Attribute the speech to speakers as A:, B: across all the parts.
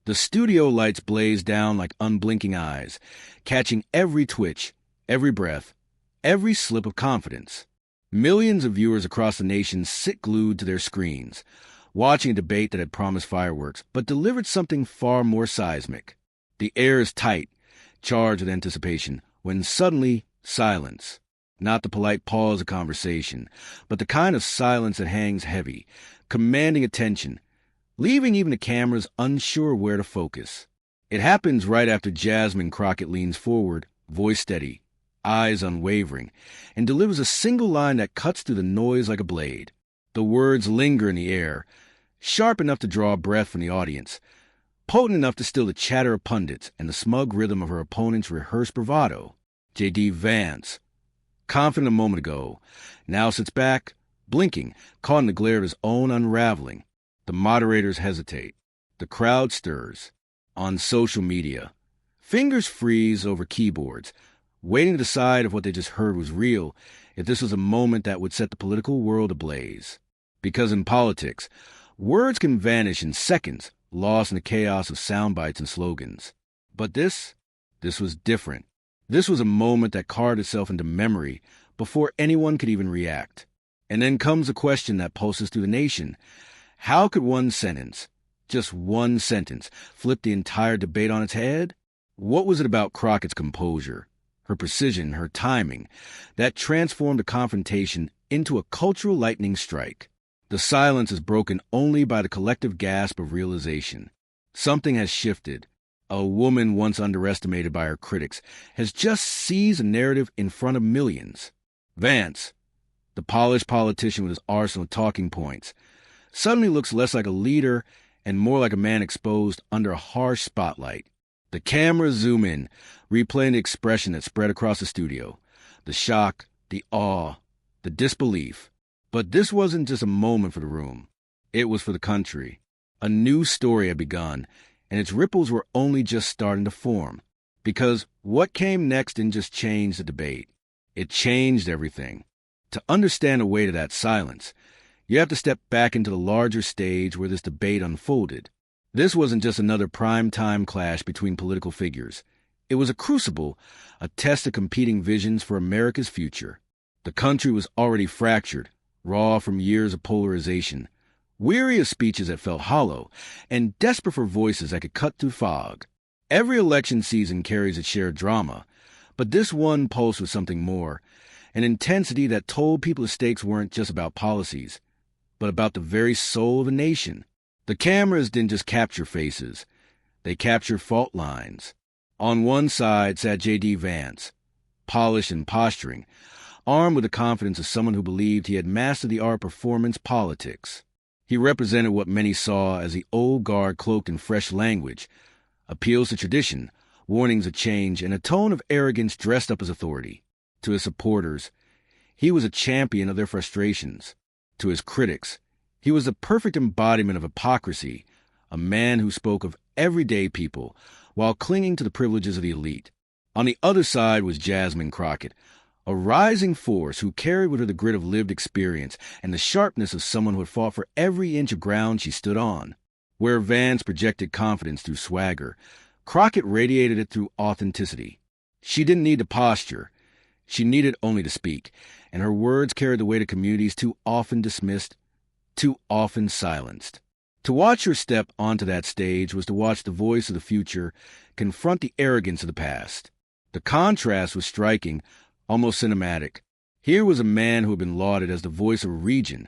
A: The studio lights blazed down like unblinking eyes, catching every twitch, every breath, every slip of confidence. Millions of viewers across the nation sit glued to their screens, watching a debate that had promised fireworks, but delivered something far more seismic. The air is tight, charged with anticipation, when suddenly, silence. Not the polite pause of conversation, but the kind of silence that hangs heavy, commanding attention, leaving even the cameras unsure where to focus. It happens right after Jasmine Crockett leans forward, voice steady, eyes unwavering, and delivers a single line that cuts through the noise like a blade. The words linger in the air, sharp enough to draw breath from the audience, potent enough to still the chatter of pundits and the smug rhythm of her opponent's rehearsed bravado. JD Vance, confident a moment ago, now sits back, blinking, caught in the glare of his own unraveling. The moderators hesitate. The crowd stirs. On social media, fingers freeze over keyboards, waiting to decide if what they just heard was real, if this was a moment that would set the political world ablaze. Because in politics, words can vanish in seconds, lost in the chaos of sound bites and slogans. But this was different. This was a moment that carved itself into memory before anyone could even react. And then comes a question that pulses through the nation. How could one sentence, just one sentence, flip the entire debate on its head? What was it about Crockett's composure, her precision, her timing, that transformed a confrontation into a cultural lightning strike? The silence is broken only by the collective gasp of realization. Something has shifted. A woman once underestimated by her critics has just seized a narrative in front of millions. Vance, the polished politician with his arsenal of talking points, suddenly looks less like a leader and more like a man exposed under a harsh spotlight. The cameras zoom in, replaying the expression that spread across the studio. The shock, the awe, the disbelief. But this wasn't just a moment for the room. It was for the country. A new story had begun, and its ripples were only just starting to form. Because what came next didn't just change the debate. It changed everything. To understand the weight of that silence, you have to step back into the larger stage where this debate unfolded. This wasn't just another prime-time clash between political figures. It was a crucible, a test of competing visions for America's future. The country was already fractured, raw from years of polarization, weary of speeches that felt hollow, and desperate for voices that could cut through fog. Every election season carries its share of drama, but this one pulsed with something more, an intensity that told people the stakes weren't just about policies, but about the very soul of a nation. The cameras didn't just capture faces. They captured fault lines. On one side sat JD Vance, polished and posturing, armed with the confidence of someone who believed he had mastered the art of performance politics. He represented what many saw as the old guard cloaked in fresh language, appeals to tradition, warnings of change, and a tone of arrogance dressed up as authority. To his supporters, he was a champion of their frustrations. To his critics, he was the perfect embodiment of hypocrisy, a man who spoke of everyday people while clinging to the privileges of the elite. On the other side was Jasmine Crockett, a rising force who carried with her the grit of lived experience and the sharpness of someone who had fought for every inch of ground she stood on. Where Vance projected confidence through swagger, Crockett radiated it through authenticity. She didn't need to posture. She needed only to speak, and her words carried the weight of communities too often dismissed, too often silenced. To watch her step onto that stage was to watch the voice of the future confront the arrogance of the past. The contrast was striking, almost cinematic. Here was a man who had been lauded as the voice of a region,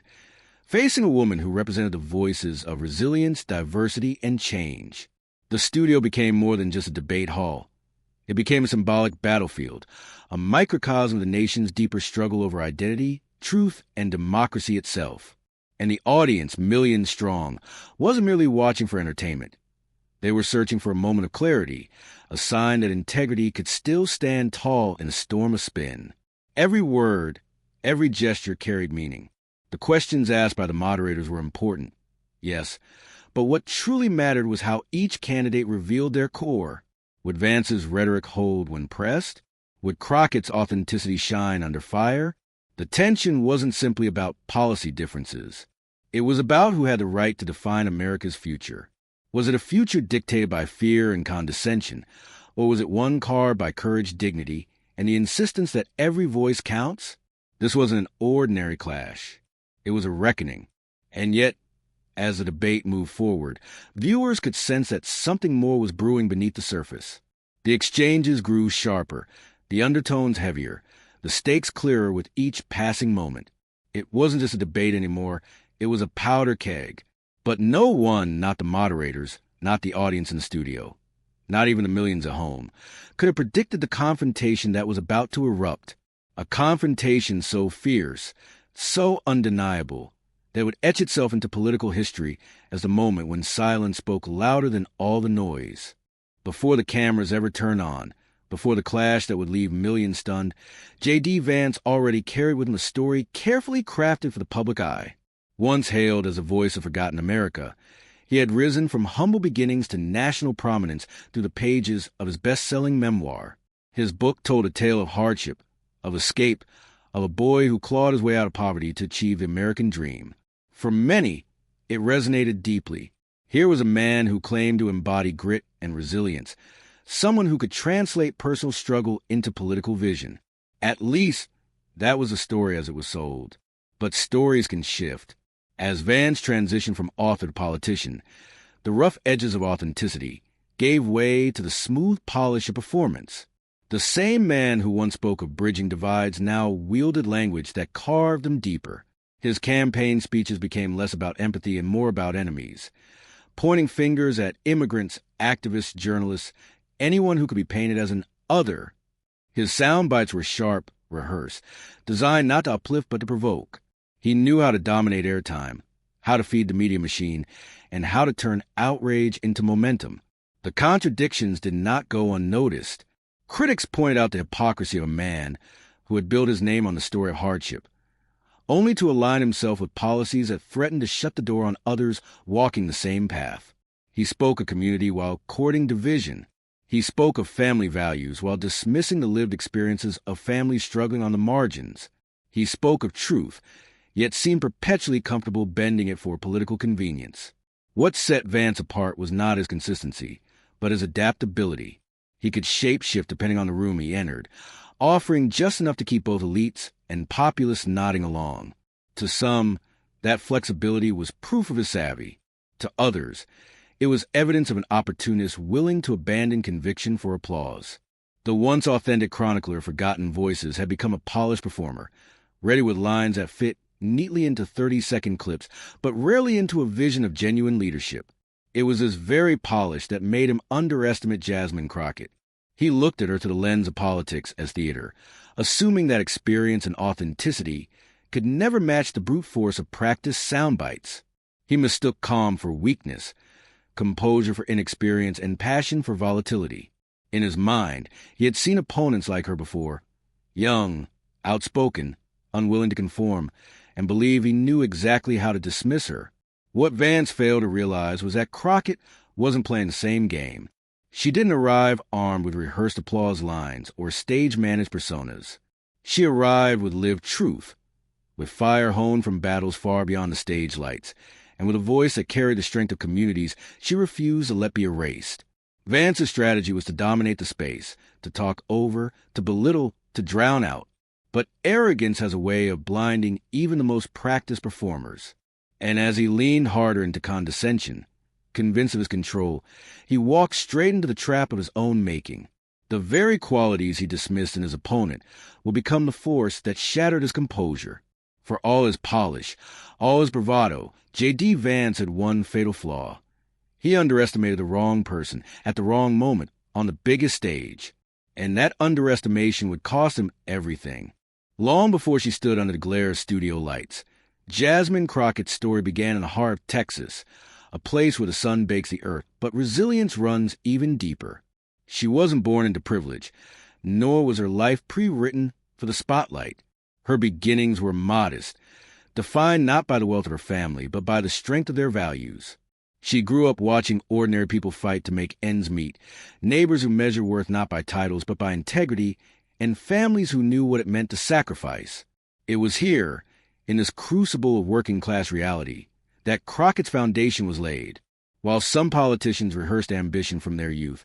A: facing a woman who represented the voices of resilience, diversity, and change. The studio became more than just a debate hall. It became a symbolic battlefield, a microcosm of the nation's deeper struggle over identity, truth, and democracy itself. And the audience, millions strong, wasn't merely watching for entertainment. They were searching for a moment of clarity, a sign that integrity could still stand tall in a storm of spin. Every word, every gesture carried meaning. The questions asked by the moderators were important, yes, but what truly mattered was how each candidate revealed their core. Would Vance's rhetoric hold when pressed? Would Crockett's authenticity shine under fire? The tension wasn't simply about policy differences. It was about who had the right to define America's future. Was it a future dictated by fear and condescension, or was it one carved by courage, dignity, and the insistence that every voice counts? This wasn't an ordinary clash. It was a reckoning. And yet, as the debate moved forward, viewers could sense that something more was brewing beneath the surface. The exchanges grew sharper, the undertones heavier, the stakes clearer with each passing moment. It wasn't just a debate anymore, it was a powder keg. But no one, not the moderators, not the audience in the studio, not even the millions at home, could have predicted the confrontation that was about to erupt. A confrontation so fierce, so undeniable, that would etch itself into political history as the moment when silence spoke louder than all the noise. Before the cameras ever turned on, before the clash that would leave millions stunned, JD Vance already carried with him a story carefully crafted for the public eye. Once hailed as a voice of forgotten America, he had risen from humble beginnings to national prominence through the pages of his best-selling memoir. His book told a tale of hardship, of escape, of a boy who clawed his way out of poverty to achieve the American dream. For many, it resonated deeply. Here was a man who claimed to embody grit and resilience, someone who could translate personal struggle into political vision. At least, that was the story as it was sold. But stories can shift. As Vance transitioned from author to politician, the rough edges of authenticity gave way to the smooth polish of performance. The same man who once spoke of bridging divides now wielded language that carved them deeper. His campaign speeches became less about empathy and more about enemies, pointing fingers at immigrants, activists, journalists, anyone who could be painted as an other. His sound bites were sharp, rehearsed, designed not to uplift but to provoke. He knew how to dominate airtime, how to feed the media machine, and how to turn outrage into momentum. The contradictions did not go unnoticed. Critics pointed out the hypocrisy of a man who had built his name on the story of hardship, only to align himself with policies that threatened to shut the door on others walking the same path. He spoke of community while courting division. He spoke of family values while dismissing the lived experiences of families struggling on the margins. He spoke of truth, yet seemed perpetually comfortable bending it for political convenience. What set Vance apart was not his consistency, but his adaptability. He could shape-shift depending on the room he entered, offering just enough to keep both elites and populists nodding along. To some, that flexibility was proof of his savvy. To others, it was evidence of an opportunist willing to abandon conviction for applause. The once authentic chronicler of forgotten voices had become a polished performer, ready with lines that fit neatly into 30-second clips, but rarely into a vision of genuine leadership. It was this very polish that made him underestimate Jasmine Crockett. He looked at her through the lens of politics as theater, assuming that experience and authenticity could never match the brute force of practiced sound bites. He mistook calm for weakness, composure for inexperience, and passion for volatility. In his mind, he had seen opponents like her before, young, outspoken, unwilling to conform, and believed he knew exactly how to dismiss her. What Vance failed to realize was that Crockett wasn't playing the same game. She didn't arrive armed with rehearsed applause lines or stage-managed personas. She arrived with lived truth, with fire honed from battles far beyond the stage lights, and with a voice that carried the strength of communities she refused to let be erased. Vance's strategy was to dominate the space, to talk over, to belittle, to drown out. But arrogance has a way of blinding even the most practiced performers. And as he leaned harder into condescension, convinced of his control, he walked straight into the trap of his own making. The very qualities he dismissed in his opponent will become the force that shattered his composure. For all his polish, all his bravado, JD Vance had one fatal flaw. He underestimated the wrong person at the wrong moment on the biggest stage. And that underestimation would cost him everything. Long before she stood under the glare of studio lights, Jasmine Crockett's story began in the heart of Texas, a place where the sun bakes the earth, but resilience runs even deeper. She wasn't born into privilege, nor was her life pre-written for the spotlight. Her beginnings were modest, defined not by the wealth of her family, but by the strength of their values. She grew up watching ordinary people fight to make ends meet, neighbors who measured worth not by titles but by integrity, and families who knew what it meant to sacrifice. It was here, in this crucible of working-class reality, that Crockett's foundation was laid. While some politicians rehearsed ambition from their youth,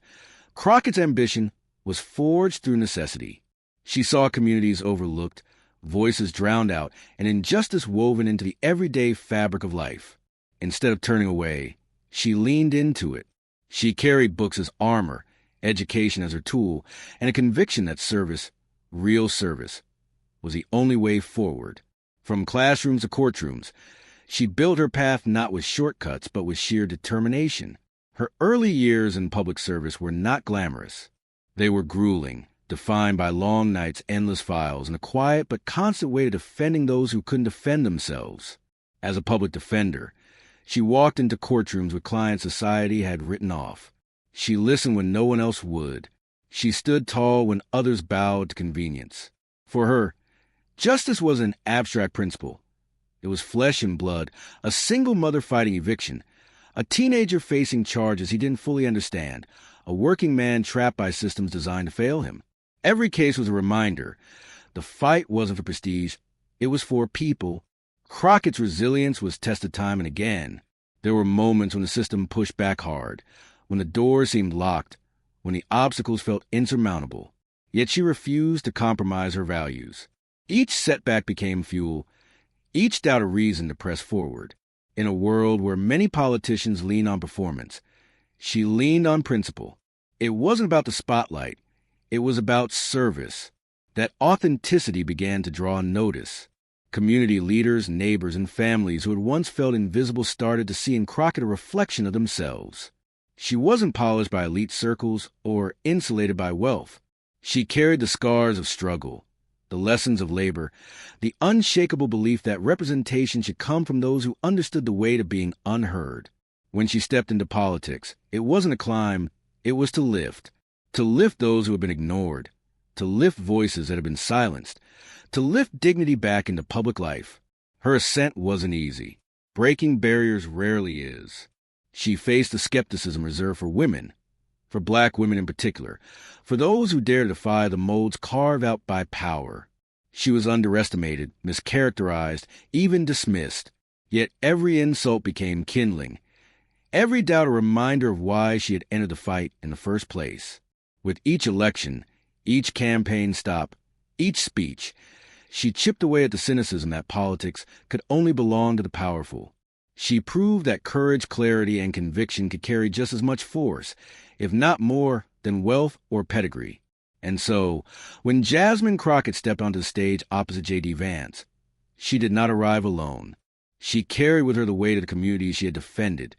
A: Crockett's ambition was forged through necessity. She saw communities overlooked, voices drowned out, and injustice woven into the everyday fabric of life. Instead of turning away, she leaned into it. She carried books as armor, education as her tool, and a conviction that service, real service, was the only way forward. From classrooms to courtrooms, she built her path not with shortcuts, but with sheer determination. Her early years in public service were not glamorous. They were grueling, defined by long nights, endless files, and a quiet but constant way of defending those who couldn't defend themselves. As a public defender, she walked into courtrooms with clients society had written off. She listened when no one else would. She stood tall when others bowed to convenience. For her, justice was an abstract principle. It was flesh and blood, a single mother fighting eviction, a teenager facing charges he didn't fully understand, a working man trapped by systems designed to fail him. Every case was a reminder. The fight wasn't for prestige, it was for people. Crockett's resilience was tested time and again. There were moments when the system pushed back hard, when the doors seemed locked, when the obstacles felt insurmountable. Yet she refused to compromise her values. Each setback became fuel, each doubt a reason to press forward. In a world where many politicians lean on performance, she leaned on principle. It wasn't about the spotlight, it was about service. That authenticity began to draw notice. Community leaders, neighbors, and families who had once felt invisible started to see in Crockett a reflection of themselves. She wasn't polished by elite circles or insulated by wealth. She carried the scars of struggle, the lessons of labor, the unshakable belief that representation should come from those who understood the weight of being unheard. When she stepped into politics, it wasn't a climb, it was to lift those who had been ignored, to lift voices that had been silenced, to lift dignity back into public life. Her ascent wasn't easy. Breaking barriers rarely is. She faced the skepticism reserved for women, for black women in particular, for those who dare to defy the molds carved out by power. She was underestimated, mischaracterized, even dismissed. Yet every insult became kindling, every doubt a reminder of why she had entered the fight in the first place. With each election, each campaign stop, each speech, she chipped away at the cynicism that politics could only belong to the powerful. She proved that courage, clarity, and conviction could carry just as much force, if not more, than wealth or pedigree. And so, when Jasmine Crockett stepped onto the stage opposite JD Vance, she did not arrive alone. She carried with her the weight of the communities she had defended,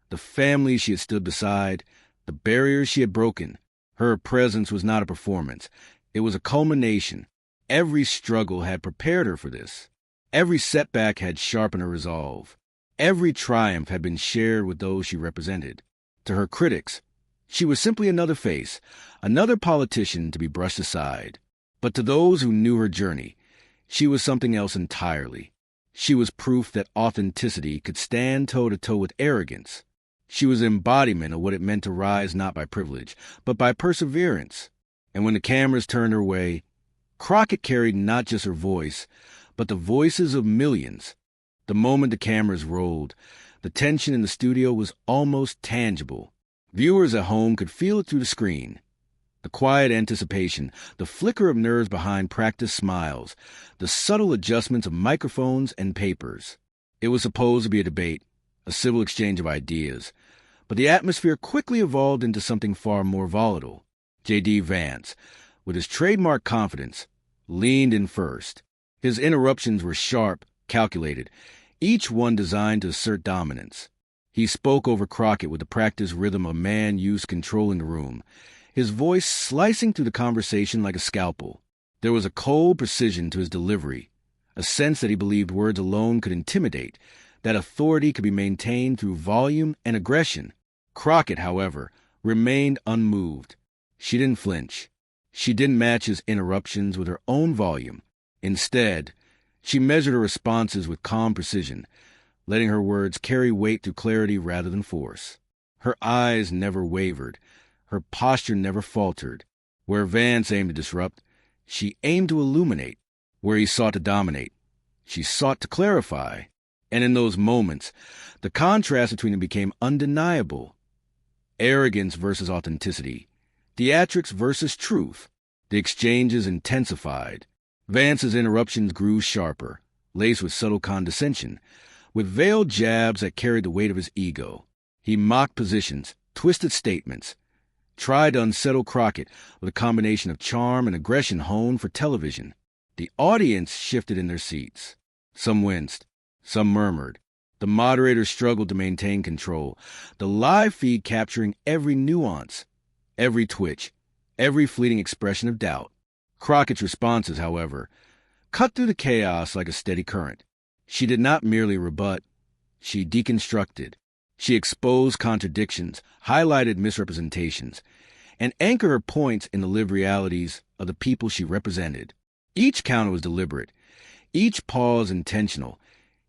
A: the families she had stood beside, the barriers she had broken. Her presence was not a performance. It was a culmination. Every struggle had prepared her for this. Every setback had sharpened her resolve. Every triumph had been shared with those she represented. To her critics, she was simply another face, another politician to be brushed aside. But to those who knew her journey, she was something else entirely. She was proof that authenticity could stand toe-to-toe with arrogance. She was the embodiment of what it meant to rise not by privilege, but by perseverance. And when the cameras turned her way, Crockett carried not just her voice, but the voices of millions. The moment the cameras rolled, the tension in the studio was almost tangible. Viewers at home could feel it through the screen. The quiet anticipation, the flicker of nerves behind practiced smiles, the subtle adjustments of microphones and papers. It was supposed to be a debate, a civil exchange of ideas, but the atmosphere quickly evolved into something far more volatile. JD Vance, with his trademark confidence, leaned in first. His interruptions were sharp, calculated, each one designed to assert dominance. He spoke over Crockett with the practiced rhythm of a man used to controlling the room, his voice slicing through the conversation like a scalpel. There was a cold precision to his delivery, a sense that he believed words alone could intimidate, that authority could be maintained through volume and aggression. Crockett, however, remained unmoved. She didn't flinch. She didn't match his interruptions with her own volume. Instead, she measured her responses with calm precision, letting her words carry weight through clarity rather than force. Her eyes never wavered. Her posture never faltered. Where Vance aimed to disrupt, she aimed to illuminate. Where he sought to dominate, she sought to clarify. And in those moments, the contrast between them became undeniable. Arrogance versus authenticity. Theatrics versus truth. The exchanges intensified. Vance's interruptions grew sharper, laced with subtle condescension, with veiled jabs that carried the weight of his ego. He mocked positions, twisted statements, tried to unsettle Crockett with a combination of charm and aggression honed for television. The audience shifted in their seats. Some winced, some murmured. The moderator struggled to maintain control, the live feed capturing every nuance, every twitch, every fleeting expression of doubt. Crockett's responses, however, cut through the chaos like a steady current. She did not merely rebut, she deconstructed. She exposed contradictions, highlighted misrepresentations, and anchored her points in the lived realities of the people she represented. Each counter was deliberate, each pause intentional,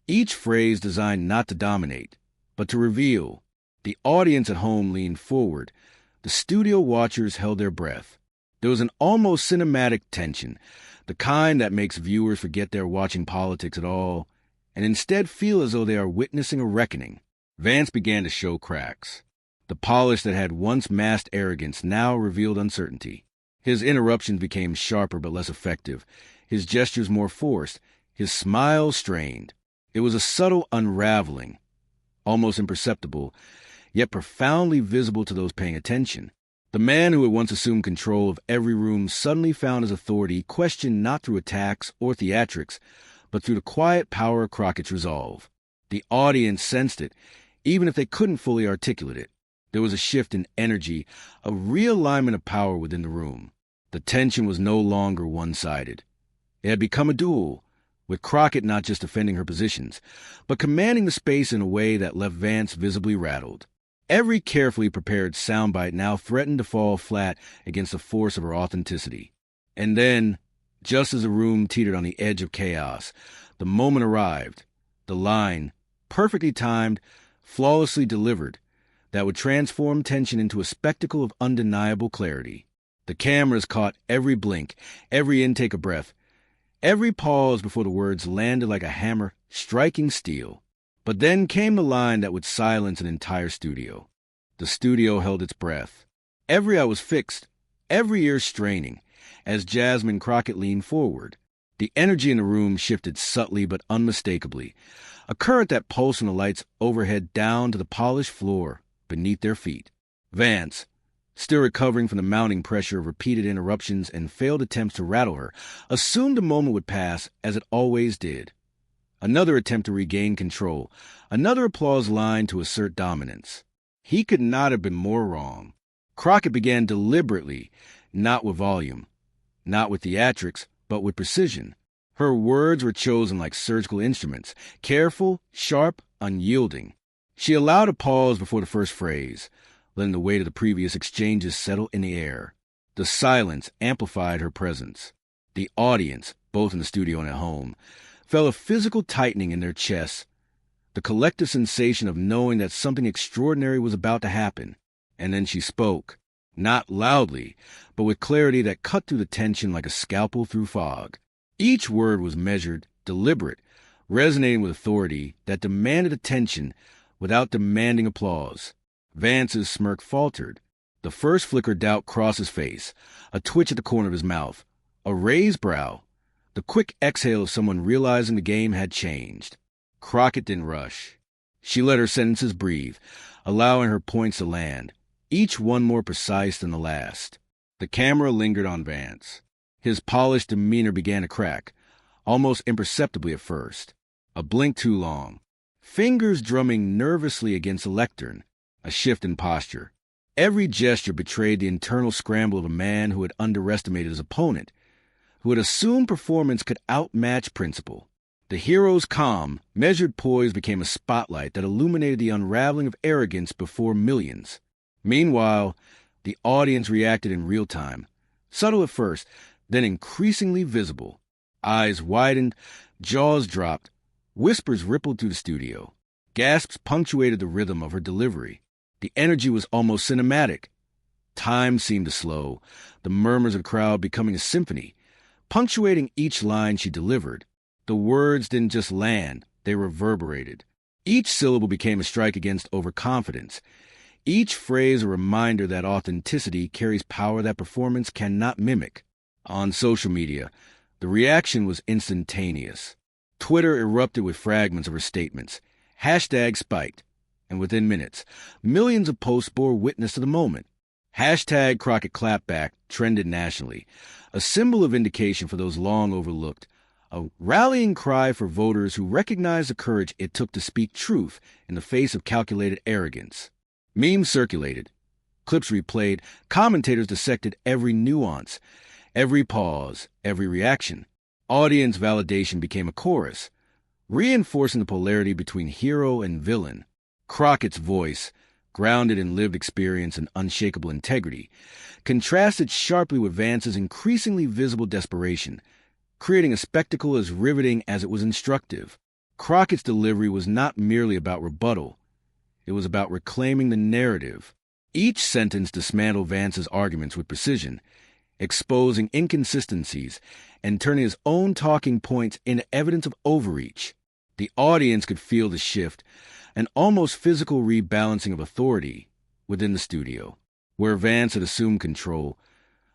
A: each phrase designed not to dominate, but to reveal. The audience at home leaned forward. The studio watchers held their breath. There was an almost cinematic tension, the kind that makes viewers forget they're watching politics at all, and instead feel as though they are witnessing a reckoning. Vance began to show cracks. The polish that had once masked arrogance now revealed uncertainty. His interruptions became sharper but less effective, his gestures more forced, his smile strained. It was a subtle unraveling, almost imperceptible, yet profoundly visible to those paying attention. The man who had once assumed control of every room suddenly found his authority questioned not through attacks or theatrics, but through the quiet power of Crockett's resolve. The audience sensed it, even if they couldn't fully articulate it. There was a shift in energy, a realignment of power within the room. The tension was no longer one-sided. It had become a duel, with Crockett not just defending her positions, but commanding the space in a way that left Vance visibly rattled. Every carefully prepared soundbite now threatened to fall flat against the force of her authenticity. And then, just as the room teetered on the edge of chaos, the moment arrived, the line, perfectly timed, flawlessly delivered, that would transform tension into a spectacle of undeniable clarity. The cameras caught every blink, every intake of breath, every pause before the words landed like a hammer striking steel. But then came the line that would silence an entire studio. The studio held its breath. Every eye was fixed, every ear straining, as Jasmine Crockett leaned forward. The energy in the room shifted subtly but unmistakably, a current that pulsed from the lights overhead down to the polished floor beneath their feet. Vance, still recovering from the mounting pressure of repeated interruptions and failed attempts to rattle her, assumed the moment would pass as it always did. Another attempt to regain control, another applause line to assert dominance. He could not have been more wrong. Crockett began deliberately, not with volume, not with theatrics, but with precision. Her words were chosen like surgical instruments, careful, sharp, unyielding. She allowed a pause before the first phrase, letting the weight of the previous exchanges settle in the air. The silence amplified her presence. The audience, both in the studio and at home, felt a physical tightening in their chests, the collective sensation of knowing that something extraordinary was about to happen. And then she spoke, not loudly, but with clarity that cut through the tension like a scalpel through fog. Each word was measured, deliberate, resonating with authority that demanded attention without demanding applause. Vance's smirk faltered. The first flicker of doubt crossed his face, a twitch at the corner of his mouth, a raised brow, the quick exhale of someone realizing the game had changed. Crockett didn't rush. She let her sentences breathe, allowing her points to land, each one more precise than the last. The camera lingered on Vance. His polished demeanor began to crack, almost imperceptibly at first. A blink too long. Fingers drumming nervously against the lectern. A shift in posture. Every gesture betrayed the internal scramble of a man who had underestimated his opponent, who had assumed performance could outmatch principle. The hero's calm, measured poise became a spotlight that illuminated the unraveling of arrogance before millions. Meanwhile, the audience reacted in real time, subtle at first, then increasingly visible. Eyes widened, jaws dropped, whispers rippled through the studio. Gasps punctuated the rhythm of her delivery. The energy was almost cinematic. Time seemed to slow, the murmurs of the crowd becoming a symphony, punctuating each line she delivered. The words didn't just land, They reverberated. Each syllable became a strike against overconfidence. Each phrase a reminder that authenticity carries power that performance cannot mimic. On social media, the reaction was instantaneous. Twitter erupted with fragments of her statements. Hashtag spiked. And within minutes, millions of posts bore witness to the moment. Hashtag Crockett Clapback trended nationally, a symbol of vindication for those long overlooked, a rallying cry for voters who recognized the courage it took to speak truth in the face of calculated arrogance. Memes circulated, clips replayed, commentators dissected every nuance, every pause, every reaction. Audience validation became a chorus, reinforcing the polarity between hero and villain. Crockett's voice, grounded in lived experience and unshakable integrity, contrasted sharply with Vance's increasingly visible desperation, creating a spectacle as riveting as it was instructive. Crockett's delivery was not merely about rebuttal. It was about reclaiming the narrative. Each sentence dismantled Vance's arguments with precision, exposing inconsistencies and turning his own talking points into evidence of overreach. The audience could feel the shift, an almost physical rebalancing of authority within the studio. Where Vance had assumed control,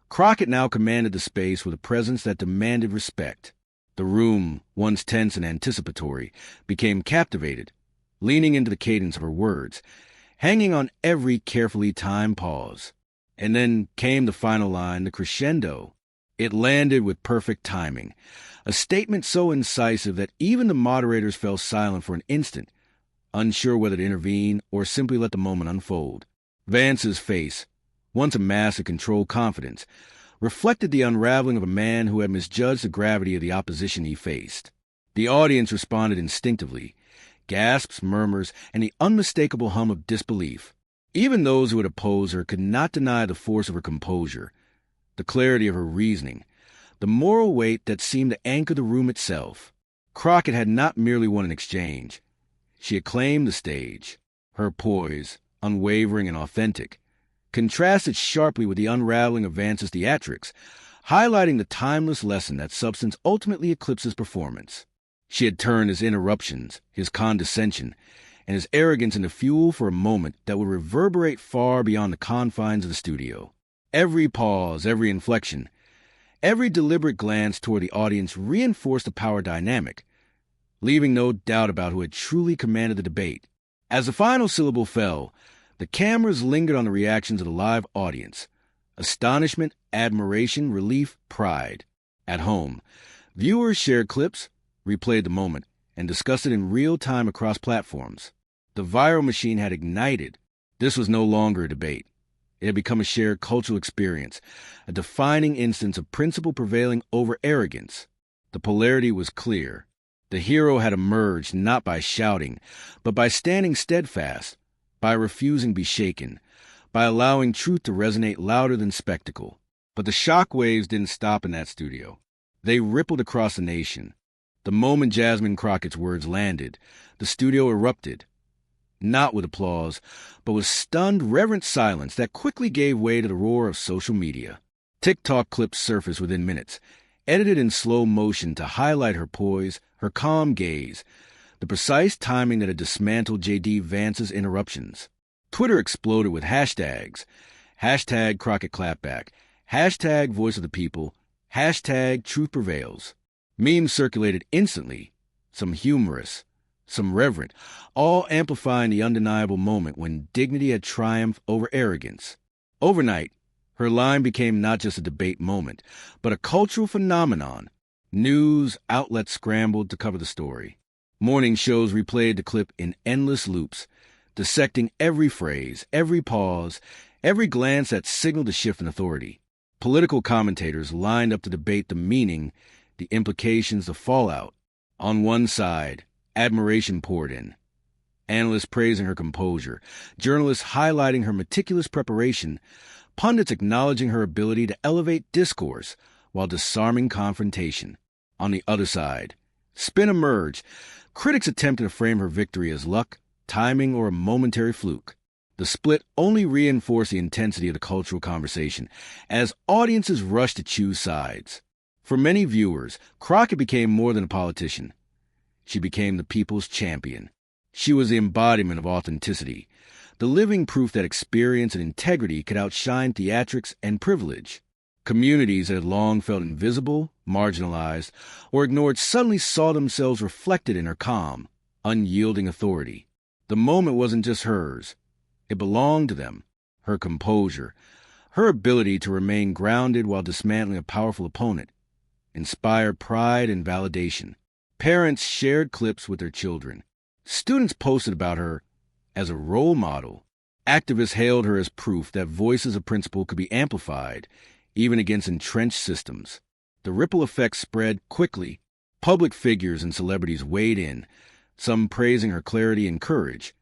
A: Crockett now commanded the space with a presence that demanded respect. The room, once tense and anticipatory, became captivated, leaning into the cadence of her words, hanging on every carefully timed pause. And then came the final line, the crescendo. It landed with perfect timing, a statement so incisive that even the moderators fell silent for an instant, unsure whether to intervene or simply let the moment unfold. Vance's face, once a mask of controlled confidence, reflected the unraveling of a man who had misjudged the gravity of the opposition he faced. The audience responded instinctively, gasps, murmurs, and the unmistakable hum of disbelief. Even those who had opposed her could not deny the force of her composure, the clarity of her reasoning, the moral weight that seemed to anchor the room itself. Crockett had not merely won an exchange. She had claimed the stage. Her poise, unwavering and authentic, contrasted sharply with the unraveling of Vance's theatrics, highlighting the timeless lesson that substance ultimately eclipses performance. She had turned his interruptions, his condescension, and his arrogance into fuel for a moment that would reverberate far beyond the confines of the studio. Every pause, every inflection, every deliberate glance toward the audience reinforced the power dynamic, leaving no doubt about who had truly commanded the debate. As the final syllable fell, the cameras lingered on the reactions of the live audience. Astonishment, admiration, relief, pride. At home, viewers shared clips, replayed the moment, and discussed it in real time across platforms. The viral machine had ignited. This was no longer a debate. It had become a shared cultural experience, a defining instance of principle prevailing over arrogance. The polarity was clear. The hero had emerged not by shouting, but by standing steadfast, by refusing to be shaken, by allowing truth to resonate louder than spectacle. But the shockwaves didn't stop in that studio. They rippled across the nation. The moment Jasmine Crockett's words landed, the studio erupted, not with applause, but with stunned, reverent silence that quickly gave way to the roar of social media. TikTok clips surfaced within minutes, edited in slow motion to highlight her poise, her calm gaze, the precise timing that had dismantled JD Vance's interruptions. Twitter exploded with hashtags, hashtag Crockett Clapback, hashtag Voice of the People, hashtag Truth Prevails. Memes circulated instantly, some humorous, some reverent, all amplifying the undeniable moment when dignity had triumphed over arrogance. Overnight, her line became not just a debate moment, but a cultural phenomenon. News outlets scrambled to cover the story. Morning shows replayed the clip in endless loops, dissecting every phrase, every pause, every glance that signaled a shift in authority. Political commentators lined up to debate the meaning, the implications, the fallout. On one side, admiration poured in. Analysts praising her composure, journalists highlighting her meticulous preparation, pundits acknowledging her ability to elevate discourse while disarming confrontation. On the other side, spin emerged. Critics attempted to frame her victory as luck, timing, or a momentary fluke. The split only reinforced the intensity of the cultural conversation as audiences rushed to choose sides. For many viewers, Crockett became more than a politician. She became the people's champion. She was the embodiment of authenticity, the living proof that experience and integrity could outshine theatrics and privilege. Communities that had long felt invisible, marginalized, or ignored suddenly saw themselves reflected in her calm, unyielding authority. The moment wasn't just hers. It belonged to them. Her composure, her ability to remain grounded while dismantling a powerful opponent, inspired pride and validation. Parents shared clips with their children. Students posted about her as a role model. Activists hailed her as proof that voices of principle could be amplified, even against entrenched systems. The ripple effect spread quickly. Public figures and celebrities weighed in, some praising her clarity and courage,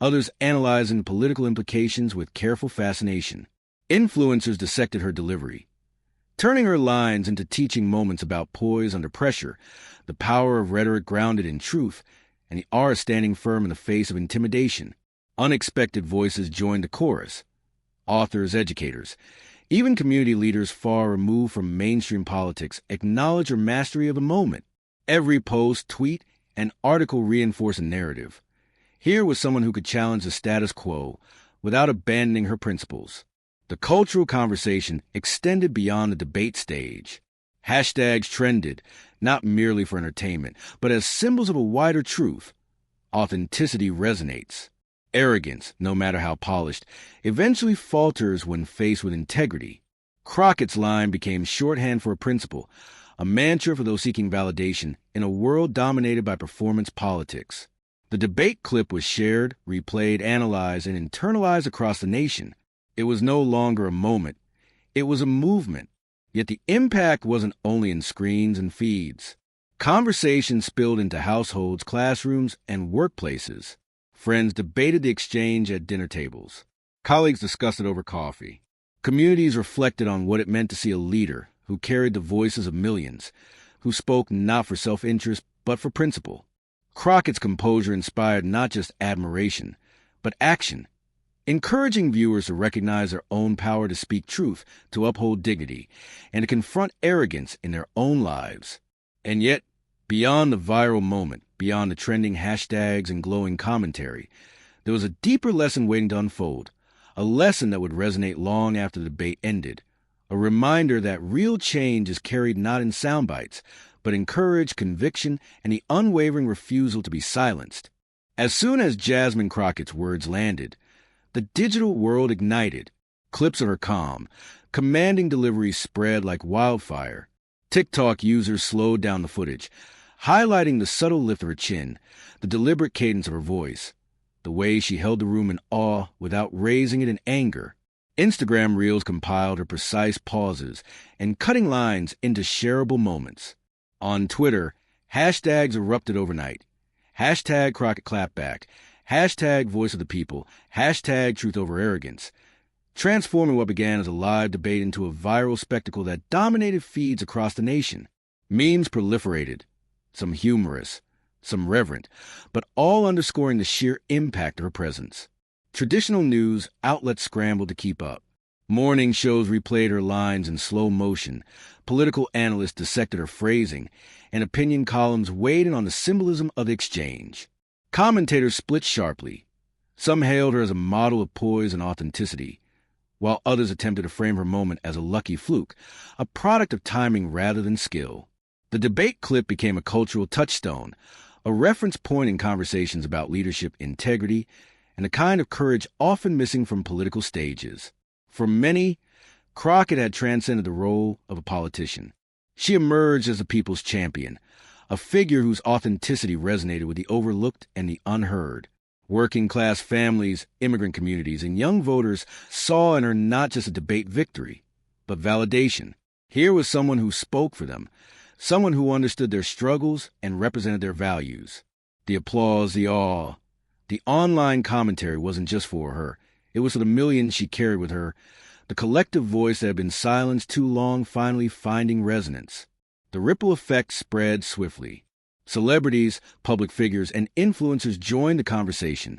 A: others analyzing the political implications with careful fascination. Influencers dissected her delivery, turning her lines into teaching moments about poise under pressure, the power of rhetoric grounded in truth, and the art of standing firm in the face of intimidation. Unexpected voices joined the chorus. Authors, educators, even community leaders far removed from mainstream politics acknowledged her mastery of the moment. Every post, tweet, and article reinforced a narrative. Here was someone who could challenge the status quo without abandoning her principles. The cultural conversation extended beyond the debate stage. Hashtags trended, not merely for entertainment, but as symbols of a wider truth. Authenticity resonates. Arrogance, no matter how polished, eventually falters when faced with integrity. Crockett's line became shorthand for a principle, a mantra for those seeking validation in a world dominated by performance politics. The debate clip was shared, replayed, analyzed, and internalized across the nation. It was no longer a moment. It was a movement. Yet the impact wasn't only in screens and feeds. Conversations spilled into households, classrooms, and workplaces. Friends debated the exchange at dinner tables. Colleagues discussed it over coffee. Communities reflected on what it meant to see a leader who carried the voices of millions, who spoke not for self-interest but for principle. Crockett's composure inspired not just admiration, but action, encouraging viewers to recognize their own power to speak truth, to uphold dignity, and to confront arrogance in their own lives. And yet, beyond the viral moment, beyond the trending hashtags and glowing commentary, there was a deeper lesson waiting to unfold, a lesson that would resonate long after the debate ended, a reminder that real change is carried not in sound bites, but in courage, conviction, and the unwavering refusal to be silenced. As soon as Jasmine Crockett's words landed, the digital world ignited. Clips of her calm, commanding delivery spread like wildfire. TikTok users slowed down the footage, highlighting the subtle lift of her chin, the deliberate cadence of her voice, the way she held the room in awe without raising it in anger. Instagram Reels compiled her precise pauses and cutting lines into shareable moments. On Twitter, hashtags erupted overnight. Hashtag Crockett Clapback, hashtag Voice of the People, hashtag Truth Over Arrogance, transforming what began as a live debate into a viral spectacle that dominated feeds across the nation. Memes proliferated, some humorous, some reverent, but all underscoring the sheer impact of her presence. Traditional news outlets scrambled to keep up. Morning shows replayed her lines in slow motion, political analysts dissected her phrasing, and opinion columns weighed in on the symbolism of the exchange. Commentators split sharply. Some hailed her as a model of poise and authenticity, while others attempted to frame her moment as a lucky fluke, a product of timing rather than skill. The debate clip became a cultural touchstone, a reference point in conversations about leadership integrity, and a kind of courage often missing from political stages. For many, Crockett had transcended the role of a politician. She emerged as the people's champion, a figure whose authenticity resonated with the overlooked and the unheard. Working-class families, immigrant communities, and young voters saw in her not just a debate victory, but validation. Here was someone who spoke for them, someone who understood their struggles and represented their values. The applause, the awe, the online commentary wasn't just for her. It was for the millions she carried with her, the collective voice that had been silenced too long finally finding resonance. The ripple effect spread swiftly. Celebrities, public figures, and influencers joined the conversation,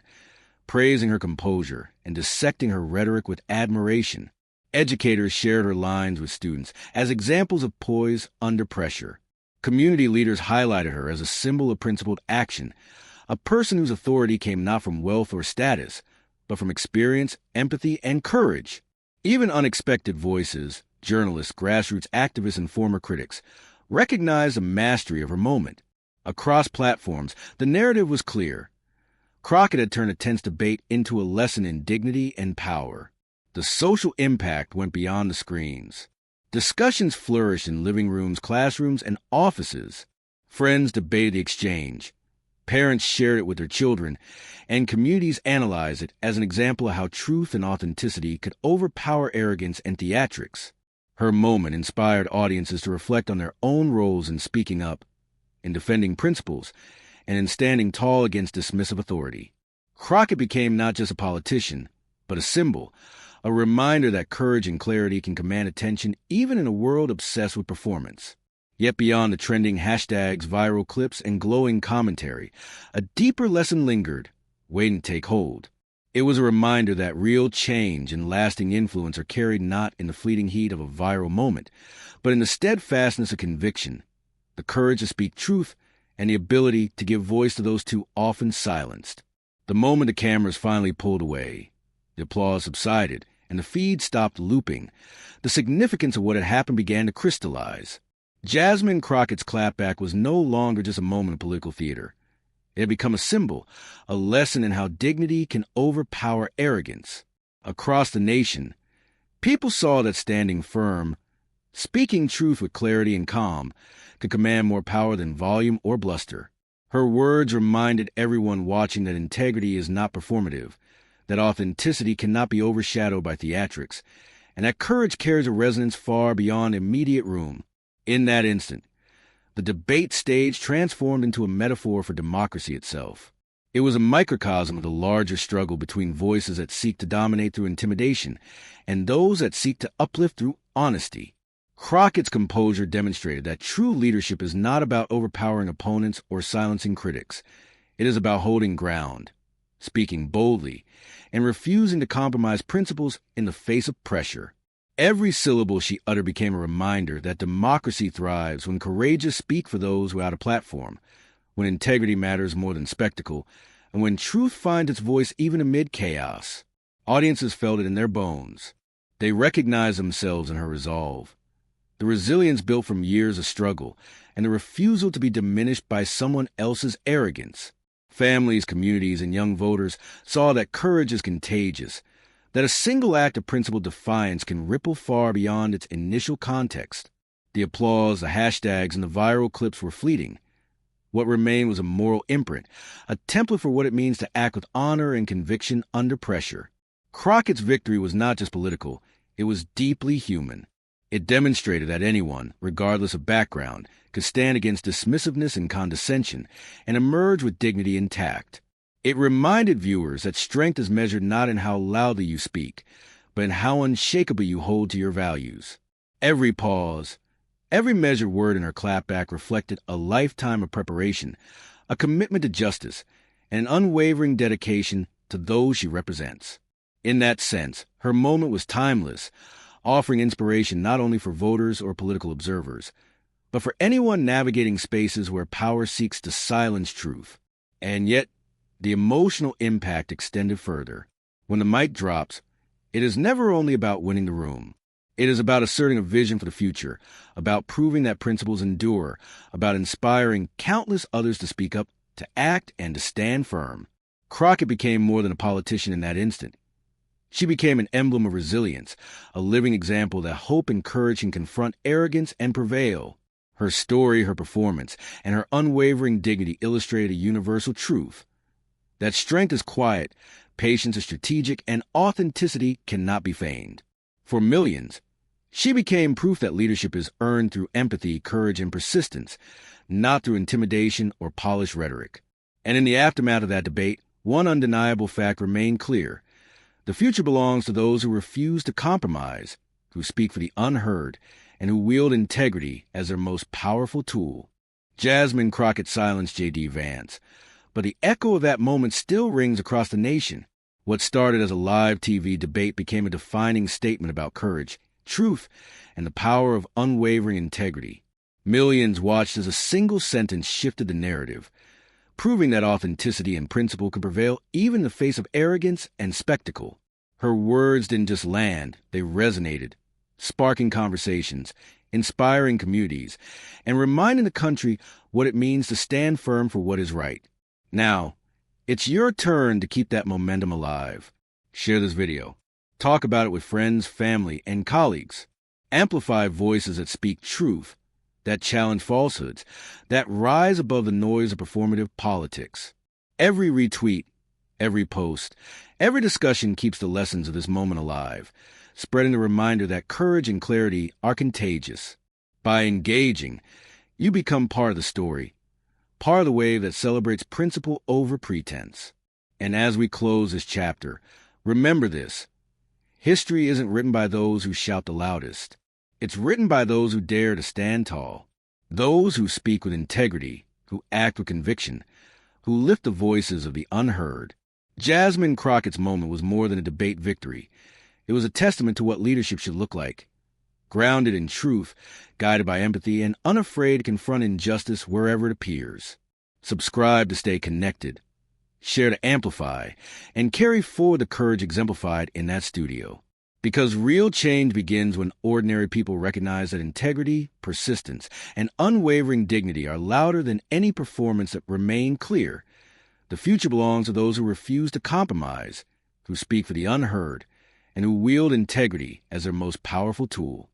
A: praising her composure and dissecting her rhetoric with admiration. Educators shared her lines with students as examples of poise under pressure. Community leaders highlighted her as a symbol of principled action, a person whose authority came not from wealth or status, but from experience, empathy, and courage. Even unexpected voices, journalists, grassroots activists, and former critics, recognized the mastery of her moment. Across platforms, the narrative was clear. Crockett had turned a tense debate into a lesson in dignity and power. The social impact went beyond the screens. Discussions flourished in living rooms, classrooms, and offices. Friends debated the exchange. Parents shared it with their children, and communities analyzed it as an example of how truth and authenticity could overpower arrogance and theatrics. Her moment inspired audiences to reflect on their own roles in speaking up, in defending principles, and in standing tall against dismissive authority. Crockett became not just a politician, but a symbol, a reminder that courage and clarity can command attention even in a world obsessed with performance. Yet beyond the trending hashtags, viral clips, and glowing commentary, a deeper lesson lingered, waiting to take hold. It was a reminder that real change and lasting influence are carried not in the fleeting heat of a viral moment, but in the steadfastness of conviction, the courage to speak truth, and the ability to give voice to those too often silenced. The moment the cameras finally pulled away, the applause subsided, and the feed stopped looping, the significance of what had happened began to crystallize. Jasmine Crockett's Clapback was no longer just a moment of political theater. It had become a symbol, a lesson in how dignity can overpower arrogance. Across the nation, people saw that standing firm, speaking truth with clarity and calm, could command more power than volume or bluster. Her words reminded everyone watching that integrity is not performative, that authenticity cannot be overshadowed by theatrics, and that courage carries a resonance far beyond immediate room. In that instant, the debate stage transformed into a metaphor for democracy itself. It was a microcosm of the larger struggle between voices that seek to dominate through intimidation and those that seek to uplift through honesty. Crockett's composure demonstrated that true leadership is not about overpowering opponents or silencing critics. It is about holding ground, speaking boldly, and refusing to compromise principles in the face of pressure. Every syllable she uttered became a reminder that democracy thrives when courageous speak for those without a platform, when integrity matters more than spectacle, and when truth finds its voice even amid chaos. Audiences felt it in their bones. They recognized themselves in her resolve, the resilience built from years of struggle, and the refusal to be diminished by someone else's arrogance. Families, communities, and young voters saw that courage is contagious, that a single act of principled defiance can ripple far beyond its initial context. The applause, the hashtags, and the viral clips were fleeting. What remained was a moral imprint, a template for what it means to act with honor and conviction under pressure. Crockett's victory was not just political, it was deeply human. It demonstrated that anyone, regardless of background, could stand against dismissiveness and condescension and emerge with dignity intact. It reminded viewers that strength is measured not in how loudly you speak, but in how unshakably you hold to your values. Every pause, every measured word in her clapback reflected a lifetime of preparation, a commitment to justice, and an unwavering dedication to those she represents. In that sense, her moment was timeless, offering inspiration not only for voters or political observers, but for anyone navigating spaces where power seeks to silence truth. And yet, the emotional impact extended further. When the mic drops, it is never only about winning the room. It is about asserting a vision for the future, about proving that principles endure, about inspiring countless others to speak up, to act, and to stand firm. Crockett became more than a politician in that instant. She became an emblem of resilience, a living example that hope and courage can confront arrogance and prevail. Her story, her performance, and her unwavering dignity illustrated a universal truth: that strength is quiet, patience is strategic, and authenticity cannot be feigned. For millions, she became proof that leadership is earned through empathy, courage, and persistence, not through intimidation or polished rhetoric. And in the aftermath of that debate, one undeniable fact remained clear: the future belongs to those who refuse to compromise, who speak for the unheard, and who wield integrity as their most powerful tool. Jasmine Crockett silenced JD Vance, but the echo of that moment still rings across the nation. What started as a live TV debate became a defining statement about courage, truth, and the power of unwavering integrity. Millions watched as a single sentence shifted the narrative, proving that authenticity and principle could prevail even in the face of arrogance and spectacle. Her words didn't just land, they resonated, sparking conversations, inspiring communities, and reminding the country what it means to stand firm for what is right. Now, it's your turn to keep that momentum alive. Share this video. Talk about it with friends, family, and colleagues. Amplify voices that speak truth, that challenge falsehoods, that rise above the noise of performative politics. Every retweet, every post, every discussion keeps the lessons of this moment alive, spreading the reminder that courage and clarity are contagious. By engaging, you become part of the story, part of the wave that celebrates principle over pretense. And as we close this chapter, remember this: history isn't written by those who shout the loudest. It's written by those who dare to stand tall, those who speak with integrity, who act with conviction, who lift the voices of the unheard. Jasmine Crockett's moment was more than a debate victory. It was a testament to what leadership should look like: grounded in truth, guided by empathy, and unafraid to confront injustice wherever it appears. Subscribe to stay connected, share to amplify, and carry forward the courage exemplified in that studio. Because real change begins when ordinary people recognize that integrity, persistence, and unwavering dignity are louder than any performance that remain clear. The future belongs to those who refuse to compromise, who speak for the unheard, and who wield integrity as their most powerful tool.